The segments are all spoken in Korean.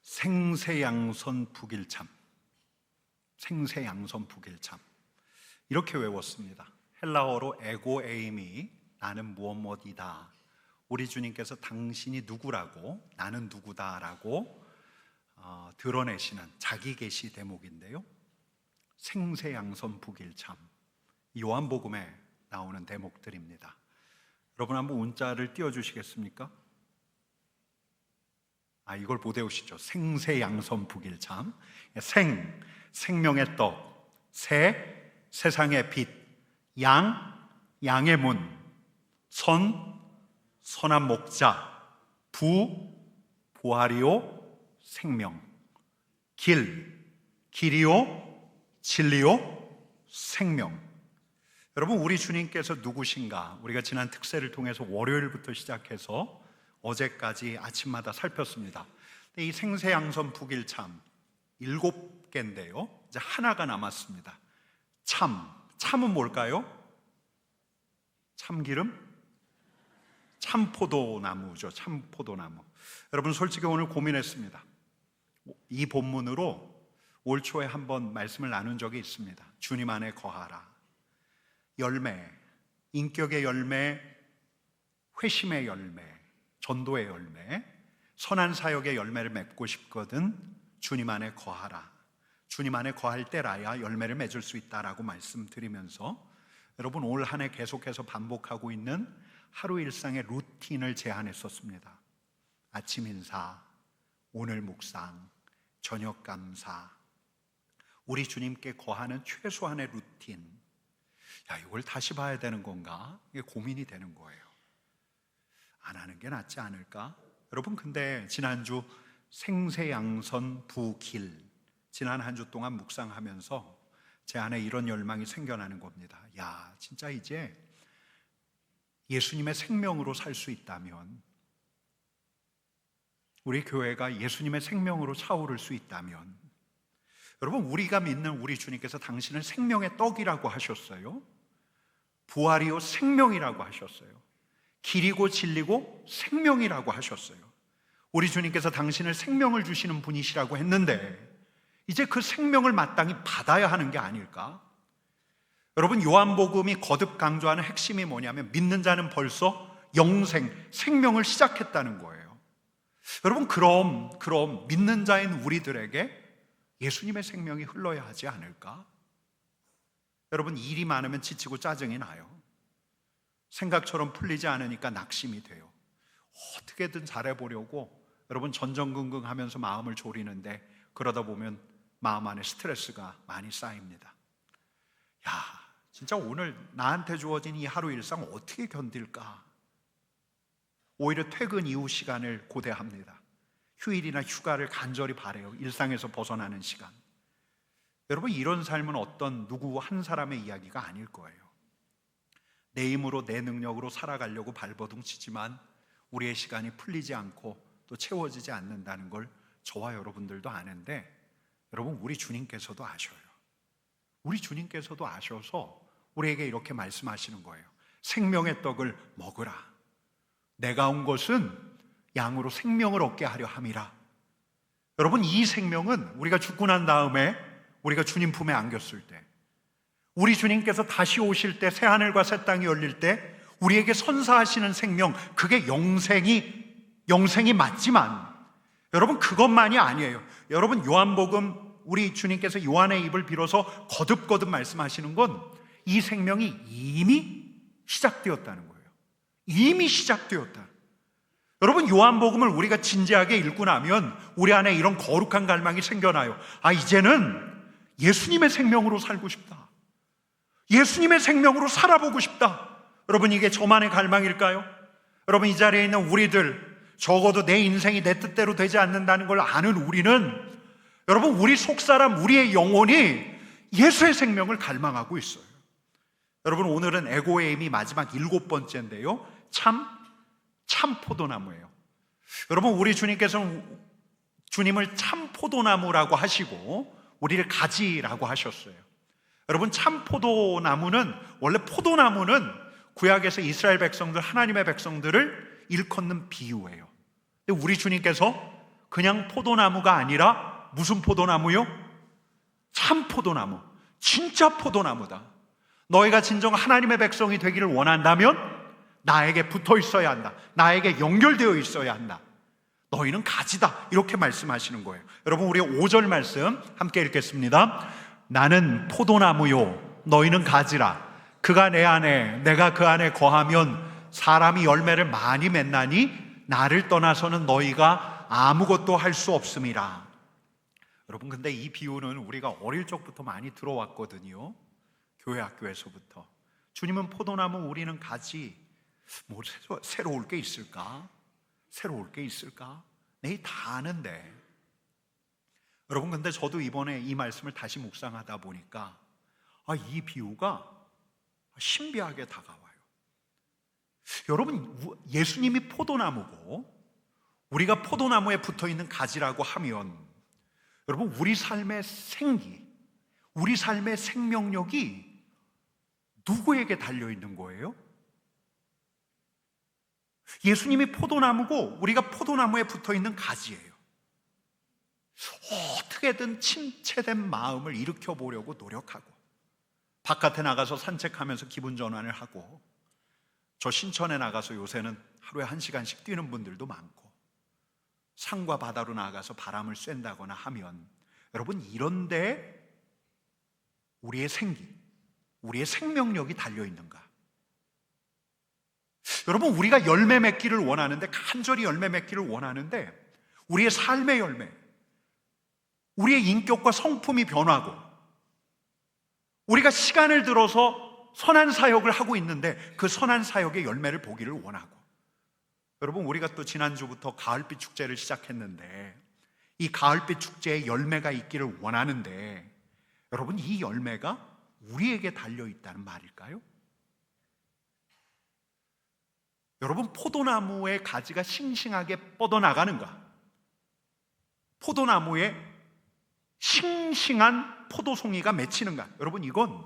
생세양선 북일참, 생세양선 북일참 이렇게 외웠습니다. 헬라어로 에고 에이미, 나는 무엇이다. 우리 주님께서 당신이 누구라고, 나는 누구다라고 드러내시는 자기 계시 대목인데요, 생세양선 북일참, 요한복음에 나오는 대목들입니다. 여러분 한번 운자를 띄워주시겠습니까? 이걸 못 외우시죠? 생세양선 북일참. 생명의 떡, 세상의 빛, 양의 문, 선한 목자, 부활이요 생명, 길이요 진리요 생명. 여러분, 우리 주님께서 누구신가? 우리가 지난 특세를 통해서 월요일부터 시작해서 어제까지 아침마다 살폈습니다. 이 생세양선 북일참 7개인데요, 이제 하나가 남았습니다. 참은 뭘까요? 참기름? 참포도나무죠. 참포도나무. 여러분, 솔직히 오늘 고민했습니다. 이 본문으로 올 초에 한번 말씀을 나눈 적이 있습니다. 주님 안에 거하라. 열매, 인격의 열매, 회심의 열매, 전도의 열매, 선한 사역의 열매를 맺고 싶거든 주님 안에 거하라. 주님 안에 거할 때라야 열매를 맺을 수 있다라고 말씀드리면서, 여러분 올 한 해 계속해서 반복하고 있는 하루 일상의 루틴을 제안했었습니다. 아침 인사, 오늘 묵상, 저녁 감사, 우리 주님께 거하는 최소한의 루틴. 이걸 다시 봐야 되는 건가? 이게 고민이 되는 거예요. 안 하는 게 낫지 않을까? 여러분, 근데 지난주 생세양선 부길, 지난 한 주 동안 묵상하면서 제 안에 이런 열망이 생겨나는 겁니다. 진짜 이제 예수님의 생명으로 살 수 있다면, 우리 교회가 예수님의 생명으로 차오를 수 있다면, 여러분, 우리가 믿는 우리 주님께서 당신을 생명의 떡이라고 하셨어요. 부활이요 생명이라고 하셨어요. 길이고 진리고 생명이라고 하셨어요. 우리 주님께서 당신을 생명을 주시는 분이시라고 했는데, 이제 그 생명을 마땅히 받아야 하는 게 아닐까? 여러분, 요한복음이 거듭 강조하는 핵심이 뭐냐면, 믿는 자는 벌써 영생, 생명을 시작했다는 거예요. 여러분, 그럼 믿는 자인 우리들에게 예수님의 생명이 흘러야 하지 않을까? 여러분, 일이 많으면 지치고 짜증이 나요. 생각처럼 풀리지 않으니까 낙심이 돼요. 어떻게든 잘해보려고 여러분 전전긍긍하면서 마음을 졸이는데, 그러다 보면 마음 안에 스트레스가 많이 쌓입니다. 진짜 오늘 나한테 주어진 이 하루 일상 어떻게 견딜까? 오히려 퇴근 이후 시간을 고대합니다. 휴일이나 휴가를 간절히 바라요. 일상에서 벗어나는 시간. 여러분, 이런 삶은 어떤 누구 한 사람의 이야기가 아닐 거예요. 내 힘으로 내 능력으로 살아가려고 발버둥 치지만 우리의 시간이 풀리지 않고 또 채워지지 않는다는 걸 저와 여러분들도 아는데, 여러분, 우리 주님께서도 아셔요. 우리 주님께서도 아셔서 우리에게 이렇게 말씀하시는 거예요. 생명의 떡을 먹으라. 내가 온 것은 양으로 생명을 얻게 하려 함이라. 여러분, 이 생명은 우리가 죽고 난 다음에 우리가 주님 품에 안겼을 때, 우리 주님께서 다시 오실 때, 새하늘과 새 땅이 열릴 때 우리에게 선사하시는 생명, 그게 영생이 맞지만, 여러분, 그것만이 아니에요. 여러분, 요한복음, 우리 주님께서 요한의 입을 빌어서 거듭거듭 말씀하시는 건 이 생명이 이미 시작되었다는 거예요. 이미 시작되었다. 여러분, 요한복음을 우리가 진지하게 읽고 나면 우리 안에 이런 거룩한 갈망이 생겨나요. 이제는 예수님의 생명으로 살고 싶다. 예수님의 생명으로 살아보고 싶다. 여러분, 이게 저만의 갈망일까요? 여러분, 이 자리에 있는 우리들, 적어도 내 인생이 내 뜻대로 되지 않는다는 걸 아는 우리는, 여러분, 우리 속사람, 우리의 영혼이 예수의 생명을 갈망하고 있어요. 여러분, 오늘은 에고에임이 마지막 7번째인데요, 참 포도나무예요. 여러분, 우리 주님께서는 주님을 참 포도나무라고 하시고 우리를 가지라고 하셨어요. 여러분, 참 포도나무는, 원래 포도나무는 구약에서 이스라엘 백성들, 하나님의 백성들을 일컫는 비유예요. 근데 우리 주님께서 그냥 포도나무가 아니라 무슨 포도나무요? 참 포도나무, 진짜 포도나무다. 너희가 진정 하나님의 백성이 되기를 원한다면 나에게 붙어 있어야 한다. 나에게 연결되어 있어야 한다. 너희는 가지다. 이렇게 말씀하시는 거예요. 여러분, 우리 5절 말씀 함께 읽겠습니다. 나는 포도나무요, 너희는 가지라. 그가 내 안에, 내가 그 안에 거하면 사람이 열매를 많이 맺나니 나를 떠나서는 너희가 아무것도 할 수 없음이라. 여러분, 근데 이 비유는 우리가 어릴 적부터 많이 들어왔거든요. 교회 학교에서부터. 주님은 포도나무, 우리는 가지. 뭐 새로울 게 있을까? 새로울 게 있을까? 내 다 아는데. 여러분, 근데 저도 이번에 이 말씀을 다시 묵상하다 보니까 이 비유가 신비하게 다가와요. 여러분, 예수님이 포도나무고 우리가 포도나무에 붙어있는 가지라고 하면, 여러분, 우리 삶의 생기, 우리 삶의 생명력이 누구에게 달려있는 거예요? 예수님이 포도나무고 우리가 포도나무에 붙어있는 가지예요. 어떻게든 침체된 마음을 일으켜보려고 노력하고, 바깥에 나가서 산책하면서 기분 전환을 하고, 저 신천에 나가서 요새는 하루에 1시간씩 뛰는 분들도 많고, 산과 바다로 나가서 바람을 쐰다거나 하면, 여러분, 이런데 우리의 생기, 우리의 생명력이 달려있는가? 여러분, 우리가 열매 맺기를 원하는데, 간절히 열매 맺기를 원하는데, 우리의 삶의 열매, 우리의 인격과 성품이 변하고, 우리가 시간을 들어서 선한 사역을 하고 있는데 그 선한 사역의 열매를 보기를 원하고, 여러분, 우리가 또 지난주부터 가을빛 축제를 시작했는데 이 가을빛 축제에 열매가 있기를 원하는데, 여러분, 이 열매가 우리에게 달려있다는 말일까요? 여러분, 포도나무의 가지가 싱싱하게 뻗어나가는가? 포도나무에 싱싱한 포도송이가 맺히는가? 여러분, 이건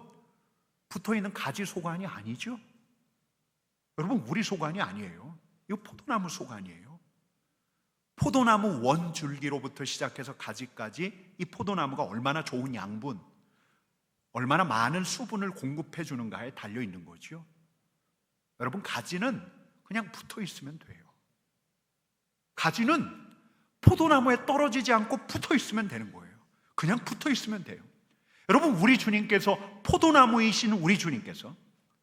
붙어있는 가지 소관이 아니죠. 여러분, 우리 소관이 아니에요. 이거 포도나무 소관이에요. 포도나무 원줄기로부터 시작해서 가지까지 이 포도나무가 얼마나 좋은 양분, 얼마나 많은 수분을 공급해 주는가에 달려있는 거죠. 여러분, 가지는 그냥 붙어 있으면 돼요. 가지는 포도나무에 떨어지지 않고 붙어 있으면 되는 거예요. 그냥 붙어 있으면 돼요. 여러분, 우리 주님께서, 포도나무이신 우리 주님께서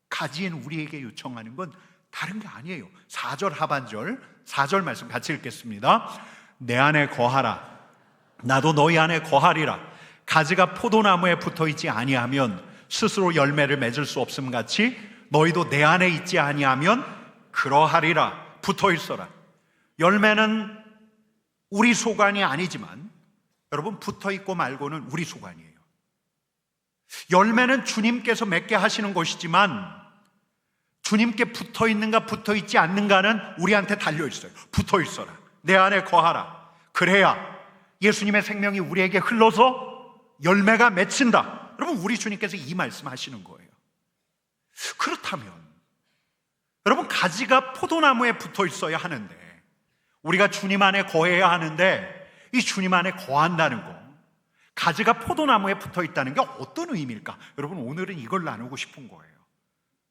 가지인 우리에게 요청하는 건 다른 게 아니에요. 4절 하반절, 4절 말씀 같이 읽겠습니다. 내 안에 거하라. 나도 너희 안에 거하리라. 가지가 포도나무에 붙어있지 아니하면 스스로 열매를 맺을 수 없음 같이 너희도 내 안에 있지 아니하면 그러하리라. 붙어있어라. 열매는 우리 소관이 아니지만, 여러분, 붙어있고 말고는 우리 소관이에요. 열매는 주님께서 맺게 하시는 것이지만, 주님께 붙어있는가 붙어있지 않는가는 우리한테 달려있어요. 붙어있어라. 내 안에 거하라. 그래야 예수님의 생명이 우리에게 흘러서 열매가 맺힌다. 여러분, 우리 주님께서 이 말씀하시는 거예요. 그렇다면 여러분, 가지가 포도나무에 붙어있어야 하는데, 우리가 주님 안에 거해야 하는데, 이 주님 안에 거한다는 거, 가지가 포도나무에 붙어있다는 게 어떤 의미일까? 여러분, 오늘은 이걸 나누고 싶은 거예요.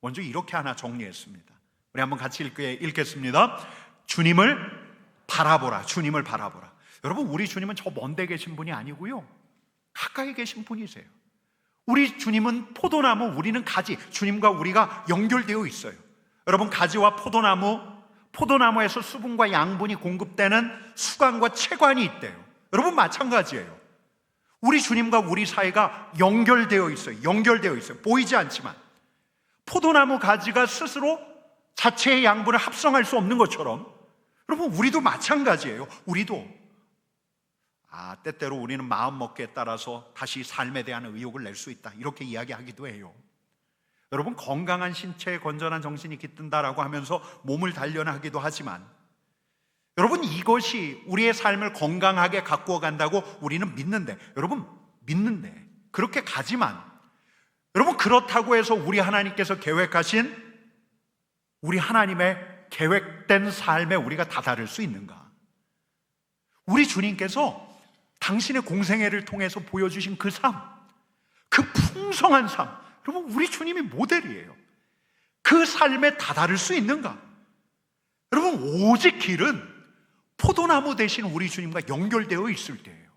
먼저 이렇게 하나 정리했습니다. 우리 한번 같이 읽겠습니다. 주님을 바라보라. 주님을 바라보라. 여러분, 우리 주님은 저 먼데 계신 분이 아니고요, 가까이 계신 분이세요. 우리 주님은 포도나무, 우리는 가지. 주님과 우리가 연결되어 있어요. 여러분, 가지와 포도나무에서 수분과 양분이 공급되는 수관과 채관이 있대요. 여러분, 마찬가지예요. 우리 주님과 우리 사이가 연결되어 있어요. 연결되어 있어요. 보이지 않지만. 포도나무 가지가 스스로 자체의 양분을 합성할 수 없는 것처럼, 여러분, 우리도 마찬가지예요. 우리도 때때로 우리는 마음먹기에 따라서 다시 삶에 대한 의욕을 낼 수 있다, 이렇게 이야기하기도 해요. 여러분, 건강한 신체에 건전한 정신이 깃든다라고 하면서 몸을 단련하기도 하지만, 여러분, 이것이 우리의 삶을 건강하게 가꾸어 간다고 우리는 믿는데, 여러분, 믿는데 그렇게 가지만, 여러분, 그렇다고 해서 우리 하나님께서 계획하신 우리 하나님의 계획된 삶에 우리가 다다를 수 있는가? 우리 주님께서 당신의 공생애를 통해서 보여주신 그 삶, 그 풍성한 삶, 여러분 우리 주님이 모델이에요. 그 삶에 다다를 수 있는가? 여러분 오직 길은 포도나무 대신 우리 주님과 연결되어 있을 때예요.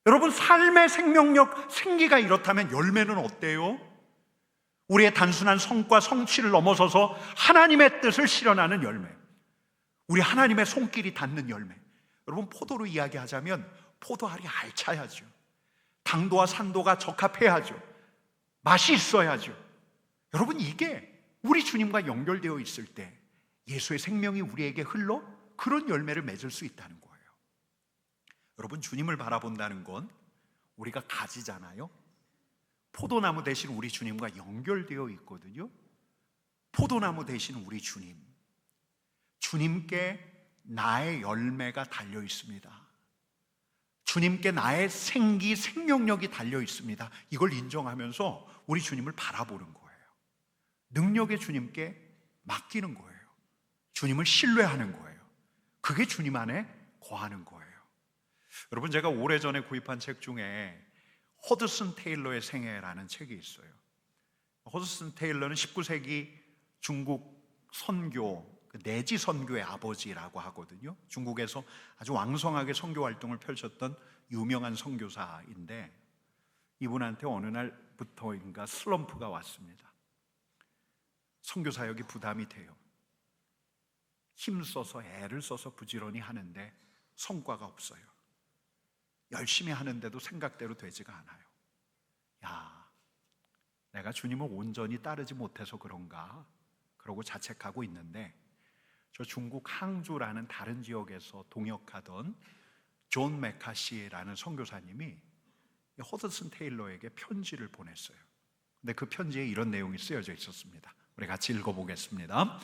여러분 삶의 생명력, 생기가 이렇다면 열매는 어때요? 우리의 단순한 성과, 성취를 넘어서서 하나님의 뜻을 실현하는 열매, 우리 하나님의 손길이 닿는 열매. 여러분 포도로 이야기하자면 포도알이 알차야죠. 당도와 산도가 적합해야죠. 맛이 있어야죠. 여러분 이게 우리 주님과 연결되어 있을 때 예수의 생명이 우리에게 흘러 그런 열매를 맺을 수 있다는 거예요. 여러분 주님을 바라본다는 건 우리가 가지잖아요. 포도나무 대신 우리 주님과 연결되어 있거든요. 포도나무 대신 우리 주님, 주님께 나의 열매가 달려 있습니다. 주님께 나의 생기, 생명력이 달려 있습니다. 이걸 인정하면서 우리 주님을 바라보는 거예요. 능력의 주님께 맡기는 거예요. 주님을 신뢰하는 거예요. 그게 주님 안에 거하는 거예요. 여러분 제가 오래전에 구입한 책 중에 허드슨 테일러의 생애라는 책이 있어요. 허드슨 테일러는 19세기 중국 선교, 내지 선교의 아버지라고 하거든요. 중국에서 아주 왕성하게 선교 활동을 펼쳤던 유명한 선교사인데 이분한테 어느 날부터인가 슬럼프가 왔습니다. 선교 사역이 부담이 돼요. 힘써서 애를 써서 부지런히 하는데 성과가 없어요. 열심히 하는데도 생각대로 되지가 않아요. 야, 내가 주님을 온전히 따르지 못해서 그런가? 그러고 자책하고 있는데 저 중국 항주라는 다른 지역에서 동역하던 존 메카시라는 선교사님이 허드슨 테일러에게 편지를 보냈어요. 근데 그 편지에 이런 내용이 쓰여져 있었습니다. 우리 같이 읽어보겠습니다.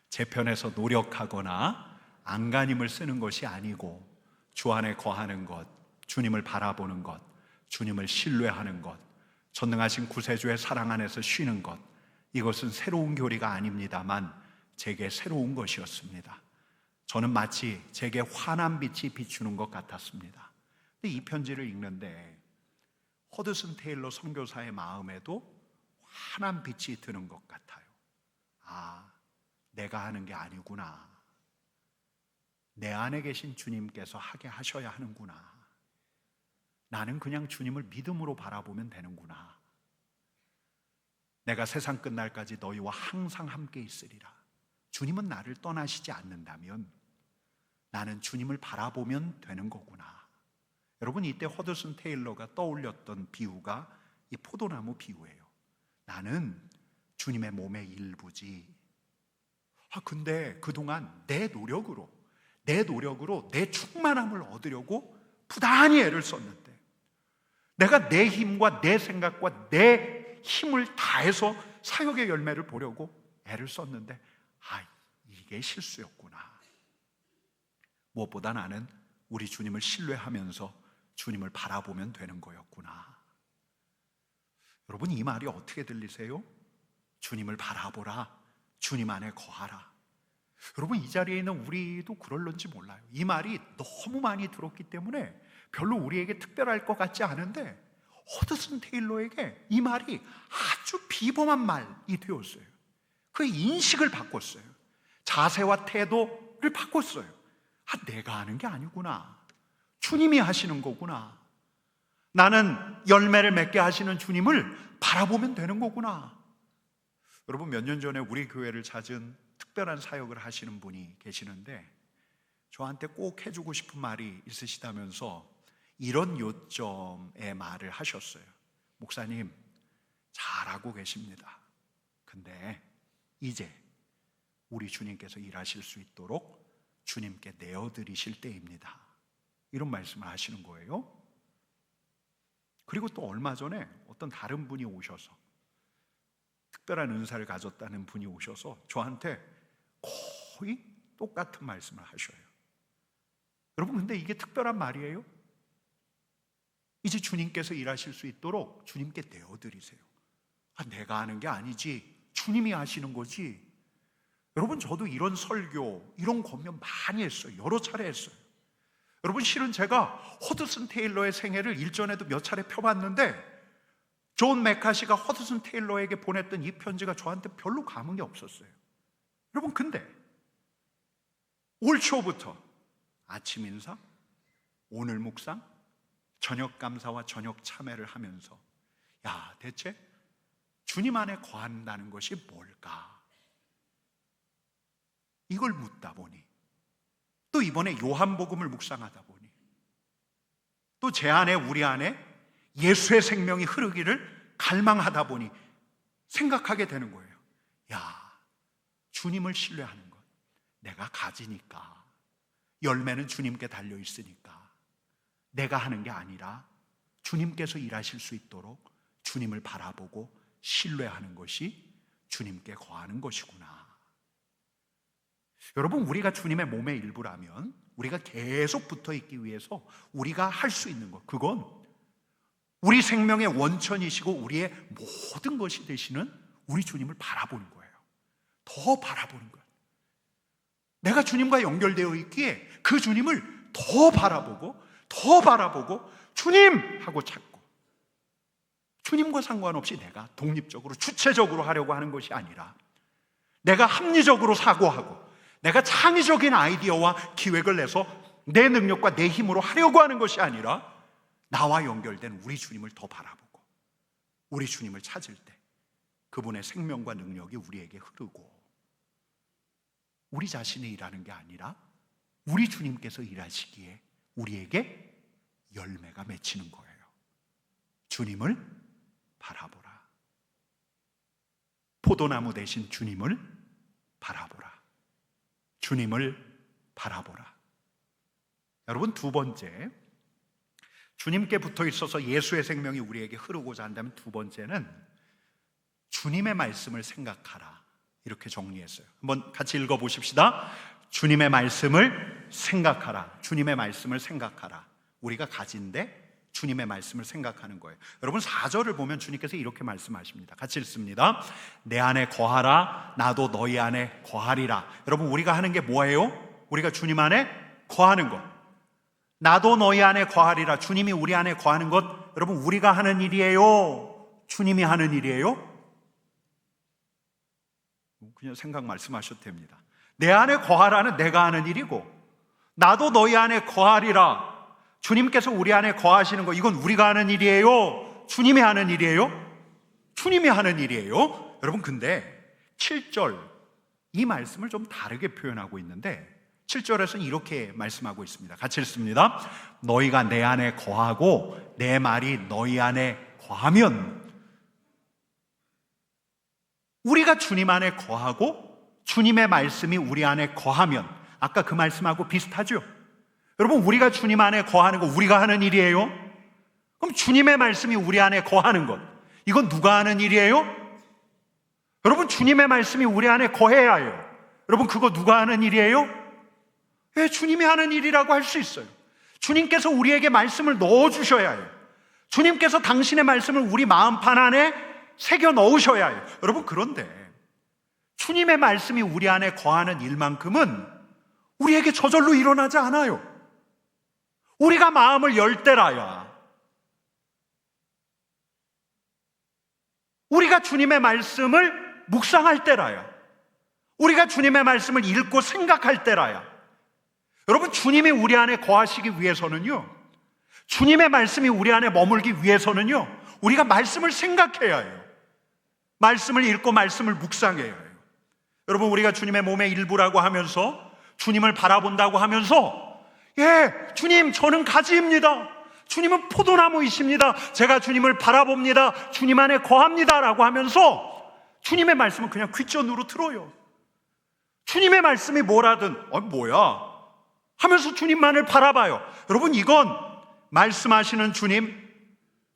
제 편에서 노력하거나 안간힘을 쓰는 것이 아니고 주 안에 거하는 것, 주님을 바라보는 것, 주님을 신뢰하는 것, 전능하신 구세주의 사랑 안에서 쉬는 것, 이것은 새로운 교리가 아닙니다만 제게 새로운 것이었습니다. 저는 마치 제게 환한 빛이 비추는 것 같았습니다. 근데 이 편지를 읽는데 허드슨 테일러 선교사의 마음에도 환한 빛이 드는 것 같아요. 아, 내가 하는 게 아니구나. 내 안에 계신 주님께서 하게 하셔야 하는구나. 나는 그냥 주님을 믿음으로 바라보면 되는구나. 내가 세상 끝날까지 너희와 항상 함께 있으리라. 주님은 나를 떠나시지 않는다면 나는 주님을 바라보면 되는 거구나. 여러분 이때 허드슨 테일러가 떠올렸던 비유가 이 포도나무 비유예요. 나는 주님의 몸의 일부지. 근데 그동안 내 노력으로 내 충만함을 얻으려고 부단히 애를 썼는데 내가 내 힘과 내 생각과 내 힘을 다해서 사역의 열매를 보려고 애를 썼는데 이게 실수였구나. 무엇보다 나는 우리 주님을 신뢰하면서 주님을 바라보면 되는 거였구나. 여러분 이 말이 어떻게 들리세요? 주님을 바라보라, 주님 안에 거하라. 여러분 이 자리에 있는 우리도 그럴런지 몰라요. 이 말이 너무 많이 들었기 때문에 별로 우리에게 특별할 것 같지 않은데 허드슨 테일러에게 이 말이 아주 비범한 말이 되었어요. 그의 인식을 바꿨어요. 자세와 태도를 바꿨어요. 내가 하는 게 아니구나. 주님이 하시는 거구나. 나는 열매를 맺게 하시는 주님을 바라보면 되는 거구나. 여러분 몇 년 전에 우리 교회를 찾은 특별한 사역을 하시는 분이 계시는데 저한테 꼭 해주고 싶은 말이 있으시다면서 이런 요점의 말을 하셨어요. 목사님 잘하고 계십니다. 근데 이제 우리 주님께서 일하실 수 있도록 주님께 내어드리실 때입니다. 이런 말씀을 하시는 거예요. 그리고 또 얼마 전에 어떤 다른 분이 오셔서 특별한 은사를 가졌다는 분이 오셔서 저한테 거의 똑같은 말씀을 하셔요. 여러분 근데 이게 특별한 말이에요? 이제 주님께서 일하실 수 있도록 주님께 내어드리세요. 내가 하는 게 아니지 주님이 하시는 거지. 여러분, 저도 이런 설교, 이런 권면 많이 했어요. 여러 차례 했어요. 여러분, 실은 제가 허드슨 테일러의 생애를 일전에도 몇 차례 펴봤는데 존 맥카시가 허드슨 테일러에게 보냈던 이 편지가 저한테 별로 감흥이 없었어요. 여러분, 근데 올 초부터 아침 인사, 오늘 묵상, 저녁 감사와 저녁 참회를 하면서 대체 주님 안에 거한다는 것이 뭘까? 이걸 묻다 보니, 또 이번에 요한복음을 묵상하다 보니, 또 제 안에, 우리 안에 예수의 생명이 흐르기를 갈망하다 보니 생각하게 되는 거예요. 주님을 신뢰하는 것, 내가 가지니까, 열매는 주님께 달려 있으니까 내가 하는 게 아니라 주님께서 일하실 수 있도록 주님을 바라보고 신뢰하는 것이 주님께 거하는 것이구나. 여러분, 우리가 주님의 몸의 일부라면 우리가 계속 붙어 있기 위해서 우리가 할 수 있는 것, 그건 우리 생명의 원천이시고 우리의 모든 것이 되시는 우리 주님을 바라보는 거예요. 더 바라보는 거예요. 내가 주님과 연결되어 있기에 그 주님을 더 바라보고 주님! 하고 찾고, 주님과 상관없이 내가 독립적으로 주체적으로 하려고 하는 것이 아니라 내가 합리적으로 사고하고 내가 창의적인 아이디어와 기획을 내서 내 능력과 내 힘으로 하려고 하는 것이 아니라 나와 연결된 우리 주님을 더 바라보고 우리 주님을 찾을 때 그분의 생명과 능력이 우리에게 흐르고, 우리 자신이 일하는 게 아니라 우리 주님께서 일하시기에 우리에게 열매가 맺히는 거예요. 주님을 바라보라. 포도나무 대신 주님을 바라보라. 주님을 바라보라. 여러분, 두 번째, 주님께 붙어 있어서 예수의 생명이 우리에게 흐르고자 한다면 두 번째는 주님의 말씀을 생각하라, 이렇게 정리했어요. 한번 같이 읽어보십시다. 주님의 말씀을 생각하라. 주님의 말씀을 생각하라. 우리가 가진데 주님의 말씀을 생각하는 거예요. 여러분, 4절을 보면 주님께서 이렇게 말씀하십니다. 같이 읽습니다. 내 안에 거하라, 나도 너희 안에 거하리라. 여러분, 우리가 하는 게 뭐예요? 우리가 주님 안에 거하는 것. 나도 너희 안에 거하리라. 주님이 우리 안에 거하는 것, 여러분, 우리가 하는 일이에요? 주님이 하는 일이에요? 그냥 생각 말씀하셔도 됩니다. 내 안에 거하라는 내가 하는 일이고, 나도 너희 안에 거하리라, 주님께서 우리 안에 거하시는 거, 이건 우리가 하는 일이에요? 주님이 하는 일이에요? 주님이 하는 일이에요. 여러분, 근데 7절 이 말씀을 좀 다르게 표현하고 있는데 7절에서는 이렇게 말씀하고 있습니다. 같이 읽습니다. 너희가 내 안에 거하고 내 말이 너희 안에 거하면, 우리가 주님 안에 거하고 주님의 말씀이 우리 안에 거하면, 아까 그 말씀하고 비슷하죠? 여러분, 우리가 주님 안에 거하는 거 우리가 하는 일이에요? 그럼 주님의 말씀이 우리 안에 거하는 것, 이건 누가 하는 일이에요? 여러분, 주님의 말씀이 우리 안에 거해야 해요. 여러분, 그거 누가 하는 일이에요? 주님이 하는 일이라고 할 수 있어요. 주님께서 우리에게 말씀을 넣어주셔야 해요. 주님께서 당신의 말씀을 우리 마음판 안에 새겨 넣으셔야 해요. 여러분, 그런데 주님의 말씀이 우리 안에 거하는 일만큼은 우리에게 저절로 일어나지 않아요. 우리가 마음을 열 때라야, 우리가 주님의 말씀을 묵상할 때라야, 우리가 주님의 말씀을 읽고 생각할 때라야. 여러분, 주님이 우리 안에 거하시기 위해서는요, 주님의 말씀이 우리 안에 머물기 위해서는요, 우리가 말씀을 생각해야 해요. 말씀을 읽고 말씀을 묵상해야 해요. 여러분, 우리가 주님의 몸의 일부라고 하면서 주님을 바라본다고 하면서, 주님, 저는 가지입니다. 주님은 포도나무이십니다. 제가 주님을 바라봅니다. 주님 안에 거합니다. 라고 하면서 주님의 말씀은 그냥 귓전으로 들어요. 주님의 말씀이 뭐라든, 뭐야? 하면서 주님만을 바라봐요. 여러분, 이건 말씀하시는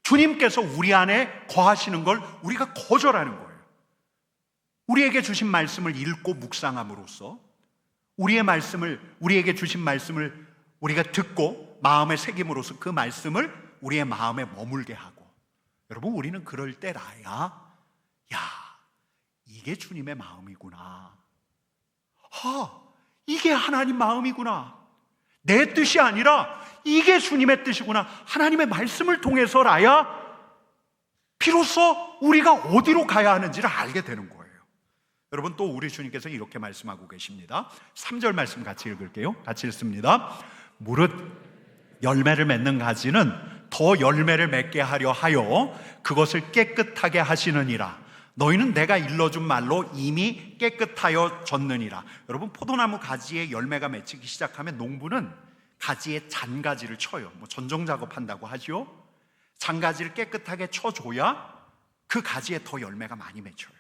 주님께서 우리 안에 거하시는 걸 우리가 거절하는 거예요. 우리에게 주신 말씀을 읽고 묵상함으로써 우리에게 주신 말씀을 우리가 듣고 마음에 새김으로써 그 말씀을 우리의 마음에 머물게 하고, 여러분, 우리는 그럴 때라야, 이게 주님의 마음이구나, 이게 하나님 마음이구나. 내 뜻이 아니라 이게 주님의 뜻이구나. 하나님의 말씀을 통해서라야 비로소 우리가 어디로 가야 하는지를 알게 되는 거예요. 여러분, 또 우리 주님께서 이렇게 말씀하고 계십니다. 3절 말씀 같이 읽을게요. 같이 읽습니다. 무릇 열매를 맺는 가지는 더 열매를 맺게 하려 하여 그것을 깨끗하게 하시느니라. 너희는 내가 일러준 말로 이미 깨끗하여 졌느니라. 여러분, 포도나무 가지에 열매가 맺히기 시작하면 농부는 가지에 잔가지를 쳐요. 전정 작업한다고 하죠. 잔가지를 깨끗하게 쳐줘야 그 가지에 더 열매가 많이 맺혀요.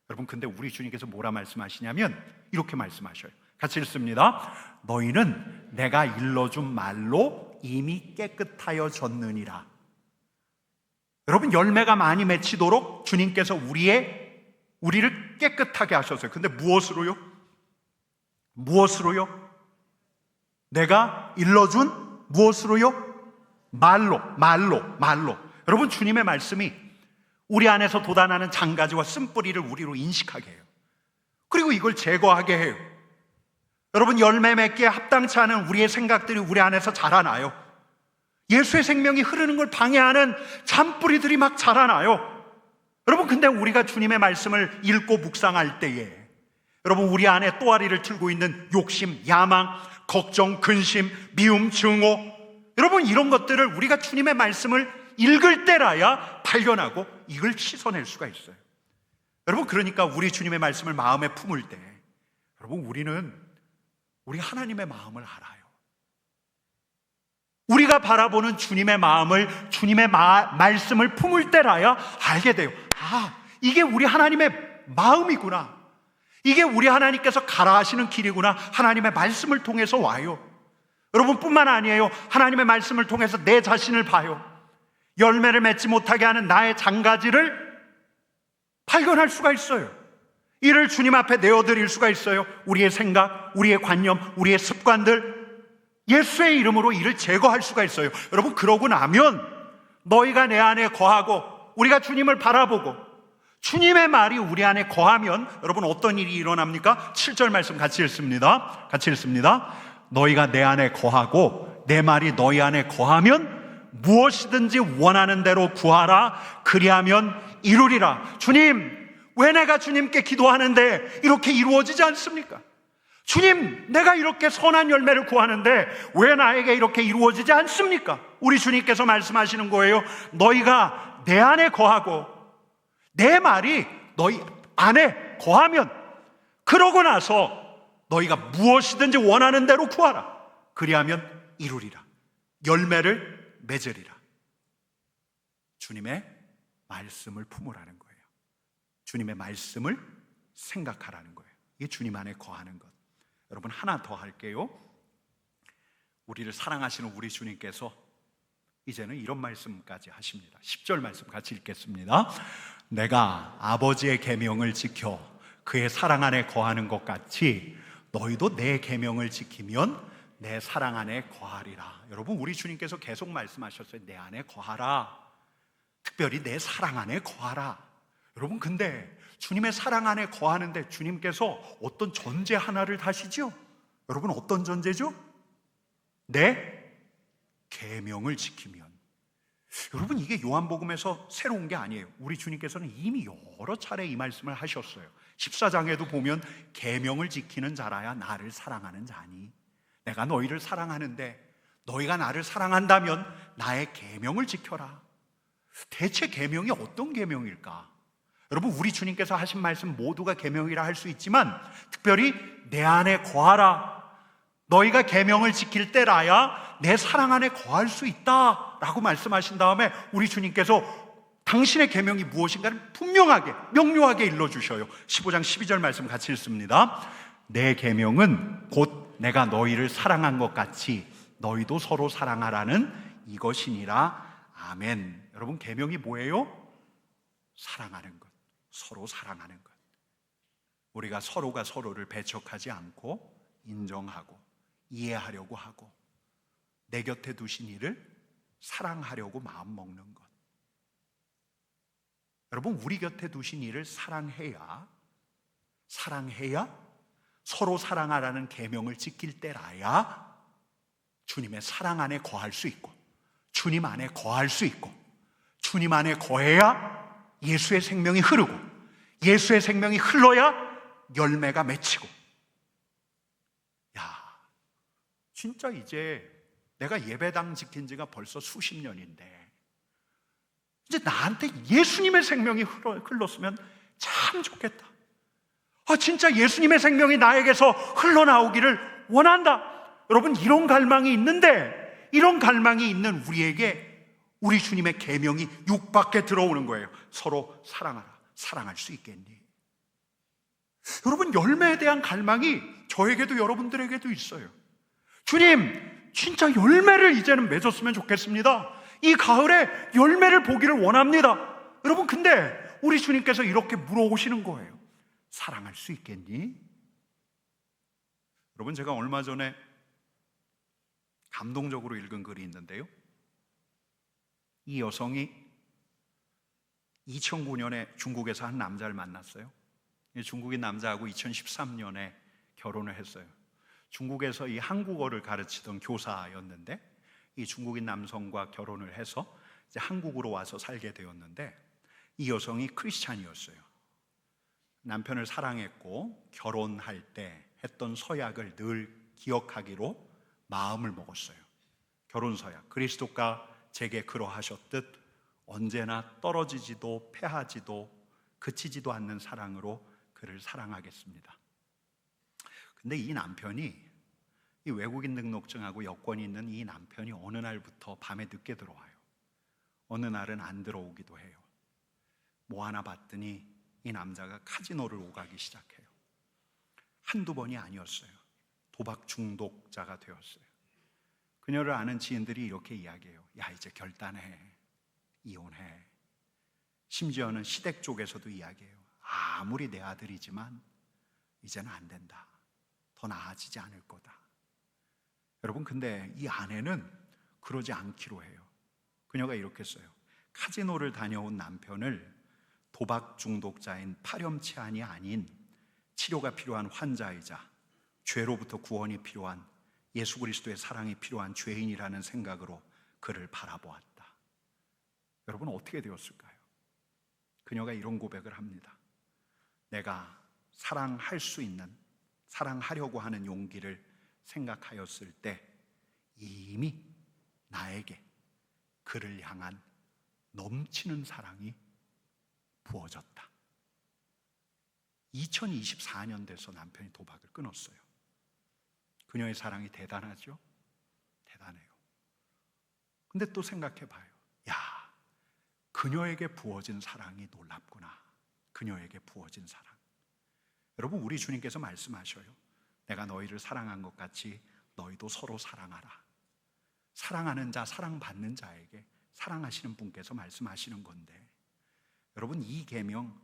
여러분, 근데 우리 주님께서 뭐라 말씀하시냐면 이렇게 말씀하셔요. 같이 읽습니다. 너희는 내가 일러준 말로 이미 깨끗하여 졌느니라. 여러분, 열매가 많이 맺히도록 주님께서 우리를 깨끗하게 하셨어요. 근데 무엇으로요? 무엇으로요? 내가 일러준 무엇으로요? 말로. 여러분, 주님의 말씀이 우리 안에서 돋아나는 잔가지와 쓴뿌리를 우리로 인식하게 해요. 그리고 이걸 제거하게 해요. 여러분, 열매 맺기에 합당치 않은 우리의 생각들이 우리 안에서 자라나요. 예수의 생명이 흐르는 걸 방해하는 잔뿌리들이 막 자라나요. 여러분, 근데 우리가 주님의 말씀을 읽고 묵상할 때에 여러분, 우리 안에 또아리를 틀고 있는 욕심, 야망, 걱정, 근심, 미움, 증오, 여러분, 이런 것들을 우리가 주님의 말씀을 읽을 때라야 발견하고 이걸 씻어낼 수가 있어요. 여러분, 그러니까 우리 주님의 말씀을 마음에 품을 때 여러분, 우리 하나님의 마음을 알아요. 우리가 바라보는 주님의 마음을, 주님의 말씀을 품을 때라야 알게 돼요. 이게 우리 하나님의 마음이구나. 이게 우리 하나님께서 가라 하시는 길이구나. 하나님의 말씀을 통해서 와요. 여러분, 뿐만 아니에요. 하나님의 말씀을 통해서 내 자신을 봐요. 열매를 맺지 못하게 하는 나의 잔가지를 발견할 수가 있어요. 이를 주님 앞에 내어드릴 수가 있어요. 우리의 생각, 우리의 관념, 우리의 습관들, 예수의 이름으로 이를 제거할 수가 있어요. 여러분, 그러고 나면 너희가 내 안에 거하고 우리가 주님을 바라보고 주님의 말이 우리 안에 거하면 여러분, 어떤 일이 일어납니까? 7절 말씀 같이 읽습니다. 같이 읽습니다. 너희가 내 안에 거하고 내 말이 너희 안에 거하면 무엇이든지 원하는 대로 구하라. 그리하면 이루리라. 주님, 왜 내가 주님께 기도하는데 이렇게 이루어지지 않습니까? 주님, 내가 이렇게 선한 열매를 구하는데 왜 나에게 이렇게 이루어지지 않습니까? 우리 주님께서 말씀하시는 거예요. 너희가 내 안에 거하고 내 말이 너희 안에 거하면, 그러고 나서 너희가 무엇이든지 원하는 대로 구하라. 그리하면 이루리라. 열매를 맺으리라. 주님의 말씀을 품으라는 거예요. 주님의 말씀을 생각하라는 거예요. 이게 주님 안에 거하는 것. 여러분, 하나 더 할게요. 우리를 사랑하시는 우리 주님께서 이제는 이런 말씀까지 하십니다. 10절 말씀 같이 읽겠습니다. 내가 아버지의 계명을 지켜 그의 사랑 안에 거하는 것 같이 너희도 내 계명을 지키면 내 사랑 안에 거하리라. 여러분, 우리 주님께서 계속 말씀하셨어요. 내 안에 거하라. 특별히 내 사랑 안에 거하라. 여러분, 근데 주님의 사랑 안에 거하는데 주님께서 어떤 전제 하나를 다시죠? 여러분, 어떤 전제죠? 내 계명을 지키면. 여러분, 이게 요한복음에서 새로운 게 아니에요. 우리 주님께서는 이미 여러 차례 이 말씀을 하셨어요. 14장에도 보면 계명을 지키는 자라야 나를 사랑하는 자니, 내가 너희를 사랑하는데 너희가 나를 사랑한다면 나의 계명을 지켜라. 대체 계명이 어떤 계명일까? 여러분, 우리 주님께서 하신 말씀 모두가 계명이라 할 수 있지만 특별히 내 안에 거하라. 너희가 계명을 지킬 때라야 내 사랑 안에 거할 수 있다라고 말씀하신 다음에 우리 주님께서 당신의 계명이 무엇인가를 분명하게 명료하게 일러주셔요. 15장 12절 말씀 같이 읽습니다. 내 계명은 곧 내가 너희를 사랑한 것 같이 너희도 서로 사랑하라는 이것이니라. 아멘. 여러분, 계명이 뭐예요? 사랑하는 것, 서로 사랑하는 것. 우리가 서로가 서로를 배척하지 않고 인정하고 이해하려고 하고 내 곁에 두신 이를 사랑하려고 마음먹는 것. 여러분, 우리 곁에 두신 이를 사랑해야 서로 사랑하라는 계명을 지킬 때라야 주님의 사랑 안에 거할 수 있고, 주님 안에 거할 수 있고, 주님 안에 거해야 예수의 생명이 흐르고, 예수의 생명이 흘러야 열매가 맺히고. 야, 진짜 이제 내가 예배당 지킨 지가 벌써 수십 년인데 이제 나한테 예수님의 생명이 흘렀으면 참 좋겠다. 진짜 예수님의 생명이 나에게서 흘러나오기를 원한다. 여러분, 이런 갈망이 있는데, 이런 갈망이 있는 우리에게 우리 주님의 계명이 육밖에 들어오는 거예요. 서로 사랑하라. 사랑할 수 있겠니? 여러분, 열매에 대한 갈망이 저에게도 여러분들에게도 있어요. 주님, 진짜 열매를 이제는 맺었으면 좋겠습니다. 이 가을에 열매를 보기를 원합니다. 여러분, 근데 우리 주님께서 이렇게 물어오시는 거예요. 사랑할 수 있겠니? 여러분, 제가 얼마 전에 감동적으로 읽은 글이 있는데요, 이 여성이 2009년에 중국에서 한 남자를 만났어요. 중국인 남자하고 2013년에 결혼을 했어요. 중국에서 이 한국어를 가르치던 교사였는데, 이 중국인 남성과 결혼을 해서 이제 한국으로 와서 살게 되었는데, 이 여성이 크리스찬이었어요. 남편을 사랑했고 결혼할 때 했던 서약을 늘 기억하기로 마음을 먹었어요. 결혼 서약, 그리스도가 제게 그러하셨듯 언제나 떨어지지도 패하지도 그치지도 않는 사랑으로 그를 사랑하겠습니다. 근데 이 남편이, 이 외국인 등록증하고 여권이 있는 이 남편이 어느 날부터 밤에 늦게 들어와요. 어느 날은 안 들어오기도 해요. 뭐 하나 봤더니 이 남자가 카지노를 오가기 시작해요. 한두 번이 아니었어요. 도박 중독자가 되었어요. 그녀를 아는 지인들이 이렇게 이야기해요. 야, 이제 결단해. 이혼해. 심지어는 시댁 쪽에서도 이야기해요. 아무리 내 아들이지만 이제는 안 된다. 더 나아지지 않을 거다. 여러분, 근데 이 아내는 그러지 않기로 해요. 그녀가 이렇게 써요. 카지노를 다녀온 남편을 도박 중독자인 파렴치한이 아닌 치료가 필요한 환자이자 죄로부터 구원이 필요한 예수 그리스도의 사랑이 필요한 죄인이라는 생각으로 그를 바라보았다. 여러분, 어떻게 되었을까요? 그녀가 이런 고백을 합니다. 내가 사랑할 수 있는, 사랑하려고 하는 용기를 생각하였을 때 이미 나에게 그를 향한 넘치는 사랑이 부어졌다. 2024년 돼서 남편이 도박을 끊었어요. 그녀의 사랑이 대단하죠? 대단해요. 근데 또 생각해 봐요. 야, 그녀에게 부어진 사랑이 놀랍구나. 그녀에게 부어진 사랑. 여러분, 우리 주님께서 말씀하셔요. 내가 너희를 사랑한 것 같이 너희도 서로 사랑하라. 사랑하는 자, 사랑받는 자에게 사랑하시는 분께서 말씀하시는 건데, 여러분, 이 계명을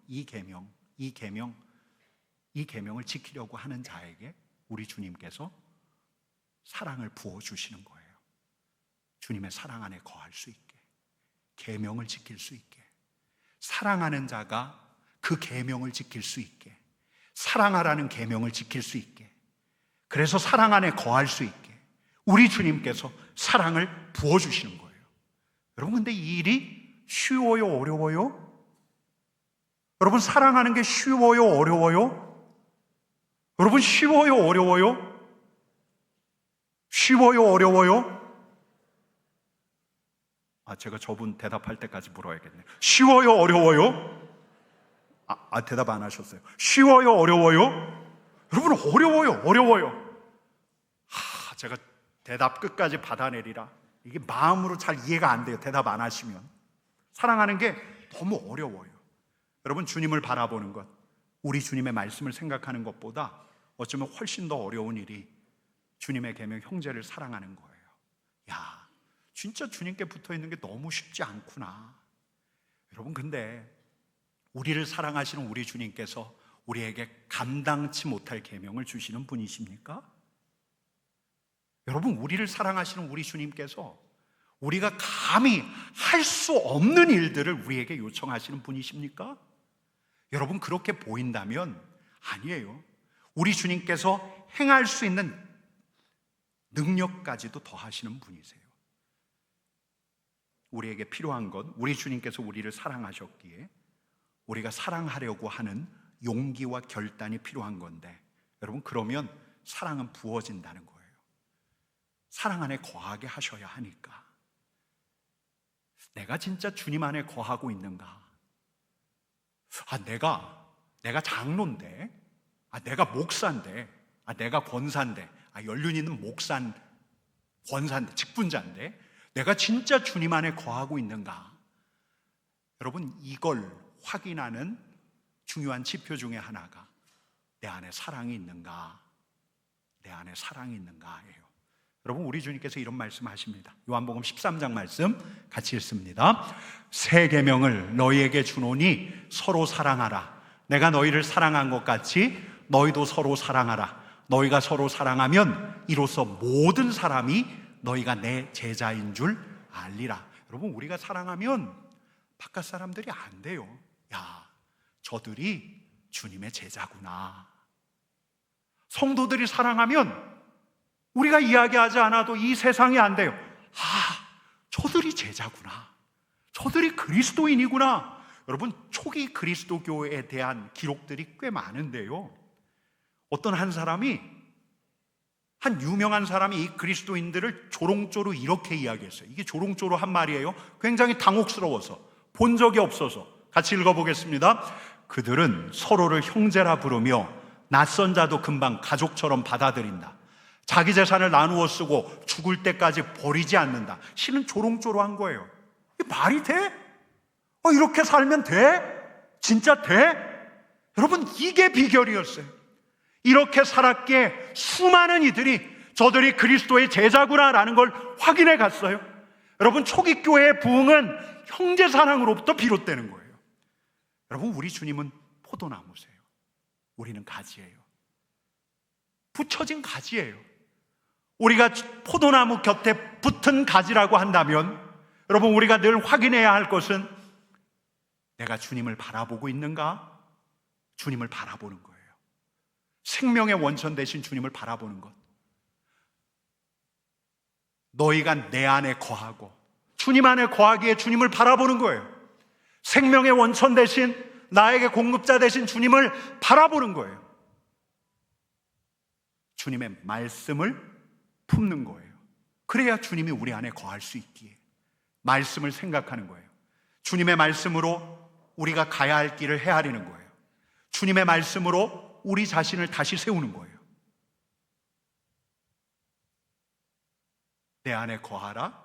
지키려고 하는 자에게 우리 주님께서 사랑을 부어주시는 거예요. 주님의 사랑 안에 거할 수 있게, 계명을 지킬 수 있게, 사랑하는 자가 그 계명을 지킬 수 있게, 사랑하라는 계명을 지킬 수 있게, 그래서 사랑 안에 거할 수 있게 우리 주님께서 사랑을 부어주시는 거예요. 여러분, 근데 이 일이 쉬워요? 어려워요? 여러분, 사랑하는 게 쉬워요? 어려워요? 여러분, 쉬워요? 어려워요? 쉬워요? 어려워요? 제가 저분 대답할 때까지 물어야겠네요. 쉬워요? 어려워요? 대답 안 하셨어요. 쉬워요? 어려워요? 여러분, 어려워요. 제가 대답 끝까지 받아내리라. 이게 마음으로 잘 이해가 안 돼요. 대답 안 하시면. 사랑하는 게 너무 어려워요. 여러분, 주님을 바라보는 것, 우리 주님의 말씀을 생각하는 것보다 어쩌면 훨씬 더 어려운 일이 주님의 계명, 형제를 사랑하는 거예요. 야, 진짜 주님께 붙어 있는 게 너무 쉽지 않구나. 여러분, 근데 우리를 사랑하시는 우리 주님께서 우리에게 감당치 못할 계명을 주시는 분이십니까? 여러분, 우리를 사랑하시는 우리 주님께서 우리가 감히 할 수 없는 일들을 우리에게 요청하시는 분이십니까? 여러분, 그렇게 보인다면 아니에요. 우리 주님께서 행할 수 있는 능력까지도 더하시는 분이세요. 우리에게 필요한 건 우리 주님께서 우리를 사랑하셨기에 우리가 사랑하려고 하는 용기와 결단이 필요한 건데, 여러분, 그러면 사랑은 부어진다는 거예요. 사랑 안에 거하게 하셔야 하니까. 내가 진짜 주님 안에 거하고 있는가? 내가 장로인데, 내가 목사인데, 내가 권사인데, 연륜이는 목사, 권사인데, 직분자인데, 내가 진짜 주님 안에 거하고 있는가? 여러분, 이걸 확인하는 중요한 지표 중에 하나가 내 안에 사랑이 있는가? 내 안에 사랑이 있는가예요. 여러분, 우리 주님께서 이런 말씀하십니다. 요한복음 13장 말씀 같이 읽습니다. 새 계명을 너희에게 주노니 서로 사랑하라. 내가 너희를 사랑한 것 같이 너희도 서로 사랑하라. 너희가 서로 사랑하면 이로써 모든 사람이 너희가 내 제자인 줄 알리라. 여러분, 우리가 사랑하면 바깥 사람들이 안 돼요. 야, 저들이 주님의 제자구나. 성도들이 사랑하면 우리가 이야기하지 않아도 이 세상이 안 돼요. 저들이 제자구나. 저들이 그리스도인이구나. 여러분, 초기 그리스도교에 대한 기록들이 꽤 많은데요, 어떤 한 유명한 사람이 이 그리스도인들을 조롱조로 이렇게 이야기했어요. 이게 조롱조로 한 말이에요. 굉장히 당혹스러워서, 본 적이 없어서. 같이 읽어보겠습니다. 그들은 서로를 형제라 부르며 낯선 자도 금방 가족처럼 받아들인다. 자기 재산을 나누어 쓰고 죽을 때까지 버리지 않는다. 실은 조롱조로한 거예요. 이게 말이 돼? 이렇게 살면 돼? 진짜 돼? 여러분, 이게 비결이었어요. 이렇게 살았기에 수많은 이들이 저들이 그리스도의 제자구나라는 걸 확인해 갔어요. 여러분, 초기 교회의 부흥은 형제 사랑으로부터 비롯되는 거예요. 여러분, 우리 주님은 포도나무세요. 우리는 가지예요. 붙여진 가지예요. 우리가 포도나무 곁에 붙은 가지라고 한다면, 여러분, 우리가 늘 확인해야 할 것은 내가 주님을 바라보고 있는가? 주님을 바라보는 거예요. 생명의 원천 되신 주님을 바라보는 것. 너희가 내 안에 거하고 주님 안에 거하기에 주님을 바라보는 거예요. 생명의 원천 되신, 나에게 공급자 되신 주님을 바라보는 거예요. 주님의 말씀을 품는 거예요. 그래야 주님이 우리 안에 거할 수 있기에 말씀을 생각하는 거예요. 주님의 말씀으로 우리가 가야 할 길을 헤아리는 거예요. 주님의 말씀으로 우리 자신을 다시 세우는 거예요. 내 안에 거하라.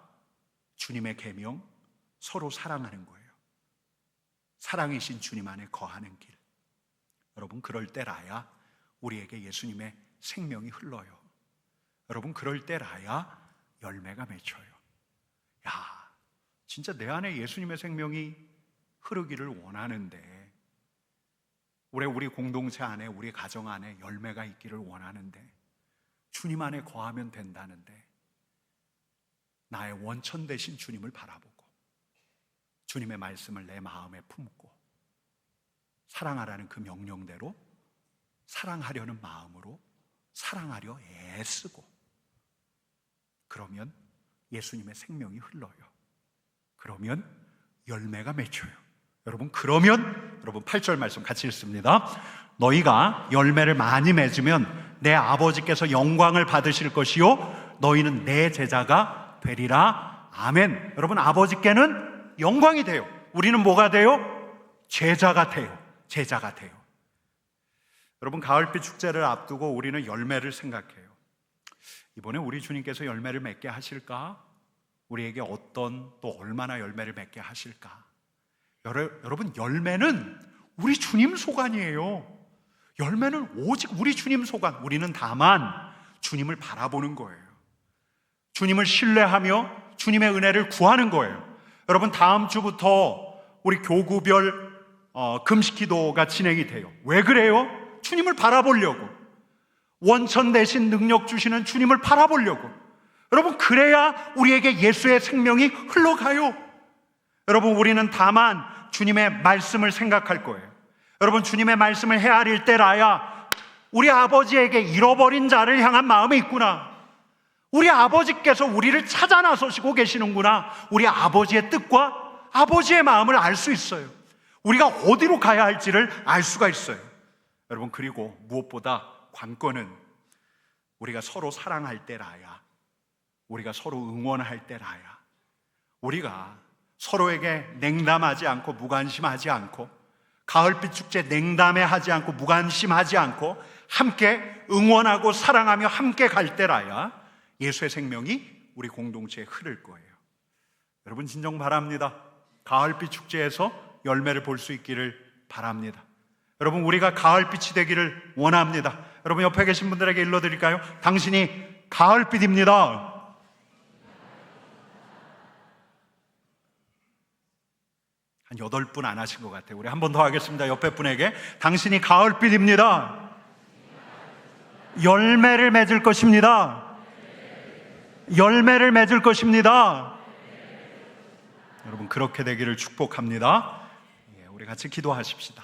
주님의 계명, 서로 사랑하는 거예요. 사랑이신 주님 안에 거하는 길. 여러분, 그럴 때라야 우리에게 예수님의 생명이 흘러요. 여러분, 그럴 때라야 열매가 맺혀요. 진짜 내 안에 예수님의 생명이 흐르기를 원하는데, 우리 공동체 안에, 우리 가정 안에 열매가 있기를 원하는데, 주님 안에 거하면 된다는데, 나의 원천 되신 주님을 바라보고 주님의 말씀을 내 마음에 품고 사랑하라는 그 명령대로 사랑하려는 마음으로 사랑하려 애쓰고, 그러면 예수님의 생명이 흘러요. 그러면 열매가 맺혀요. 여러분, 그러면 8절 말씀 같이 읽습니다. 너희가 열매를 많이 맺으면 내 아버지께서 영광을 받으실 것이요 너희는 내 제자가 되리라. 아멘. 여러분, 아버지께는 영광이 돼요. 우리는 뭐가 돼요? 제자가 돼요. 제자가 돼요. 여러분, 가을빛 축제를 앞두고 우리는 열매를 생각해요. 이번에 우리 주님께서 열매를 맺게 하실까? 우리에게 또 얼마나 열매를 맺게 하실까? 여러분, 열매는 우리 주님 소관이에요. 열매는 오직 우리 주님 소관. 우리는 다만 주님을 바라보는 거예요. 주님을 신뢰하며 주님의 은혜를 구하는 거예요. 여러분, 다음 주부터 우리 교구별 금식기도가 진행이 돼요. 왜 그래요? 주님을 바라보려고. 원천 대신 능력 주시는 주님을 바라보려고. 여러분, 그래야 우리에게 예수의 생명이 흘러가요. 여러분, 우리는 다만 주님의 말씀을 생각할 거예요. 여러분, 주님의 말씀을 헤아릴 때라야 우리 아버지에게 잃어버린 자를 향한 마음이 있구나. 우리 아버지께서 우리를 찾아 나서시고 계시는구나. 우리 아버지의 뜻과 아버지의 마음을 알 수 있어요. 우리가 어디로 가야 할지를 알 수가 있어요. 여러분, 그리고 무엇보다 관건은 우리가 서로 사랑할 때라야, 우리가 서로 응원할 때라야, 우리가 서로에게 냉담하지 않고 무관심하지 않고, 가을빛 축제 냉담해하지 않고 무관심하지 않고 함께 응원하고 사랑하며 함께 갈 때라야 예수의 생명이 우리 공동체에 흐를 거예요. 여러분, 진정 바랍니다. 가을빛 축제에서 열매를 볼 수 있기를 바랍니다. 여러분, 우리가 가을빛이 되기를 원합니다. 여러분, 옆에 계신 분들에게 일러드릴까요? 당신이 가을빛입니다. 한 8분 안 하신 것 같아요. 우리 한 번 더 하겠습니다. 옆에 분에게, 당신이 가을빛입니다. 열매를 맺을 것입니다. 열매를 맺을 것입니다. 여러분, 그렇게 되기를 축복합니다. 우리 같이 기도하십시다.